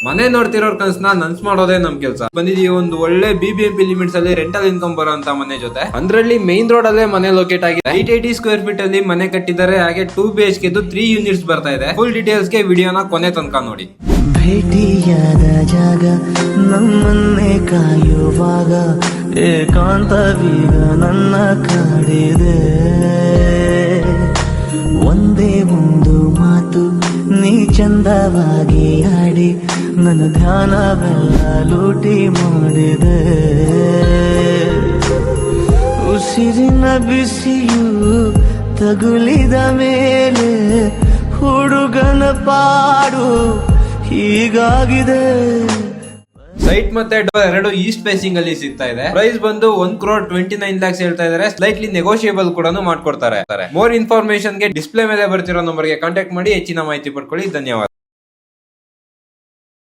ಮನೆ ನೋಡ್ತಿರೋರ್ ಕನ್ಸ್ನ ನನ್ಸ್ ಮಾಡೋದೇ ನಮ್ ಕೆಲಸ. ಬಂದಿದೀವಿ ಒಂದು ಒಳ್ಳೆ BBMP ಲಿಮಿಟ್ಸ್ ಅಲ್ಲಿ ರೆಂಟಲ್ ಇನ್ಕಮ್ ಬರೋಂತ ಮನೆ ಜೊತೆ. ಅಂದ್ರಲ್ಲಿ ಮೇನ್ ರೋಡ್ ಅಲ್ಲೇ ಮನೆ ಲೊಕೇಟ್ ಆಗಿದೆ. 880 ಸ್ಕ್ವೇರ್ ಫೀಟ್ ಅಲ್ಲಿ ಮನೆ ಕಟ್ಟಿದ್ದಾರೆ. ಹಾಗೆ 2 BHK 3 ಯೂನಿಟ್ಸ್ ಬರ್ತಾ ಇದೆ. ಫುಲ್ ಡೀಟೇಲ್ಸ್ ಗೆ ವಿಡಿಯೋನ ಕೊನೆ ತನಕ ನೋಡಿ. ಭೇಟಿಯಾದ ಜಾಗ ನಮ್ಮನ್ನೇ ಕಾಯುವಾಗ ಏಕಾಂತವೀಗ ನನ್ನ ಕಾಡಿದೆ. ಒಂದೇ ಒಂದು ಮಾತು ನೀ ಚಂದವಾಗಿ ಆಡಿ ನನ್ನ ಧ್ಯಾನವೆಲ್ಲ ಲೂಟಿ ಮಾಡಿದೆ. ಉಸಿರಿನ ಬಿಸಿಯು ತಗುಲಿದ ಮೇಲೆ ಹುಡುಗನ ಪಾಡು ಹೀಗಾಗಿದೆ. ಸೈಟ್ ಮತ್ತೆ ಎರಡು ಈಸ್ಟ್ ಫೇಸಿಂಗ್ ಅಲ್ಲಿ ಸಿಗ್ತಾ ಇದೆ. ಪ್ರೈಸ್ ಬಂದು 1,29 lakhs ಹೇಳ್ತಾ ಇದಾರೆ. ಸ್ಲೈಟ್ಲಿ ನೆಗೋಷಿಯೇಬಲ್ ಕೂಡ ಮಾಡ್ಕೊಡ್ತಾರೆ. ಮೋರ್ ಇನ್ಫಾರ್ಮೇಶನ್ ಗೆ ಡಿಸ್ಪ್ಲೇ ಮೇಲೆ ಬರ್ತಿರೋ ನಂಬರ್ ಗೆ ಕಾಂಟ್ಯಾಕ್ಟ್ ಮಾಡಿ ಹೆಚ್ಚಿನ ಮಾಹಿತಿ ಪಡ್ಕೊಳ್ಳಿ. ಧನ್ಯವಾದ.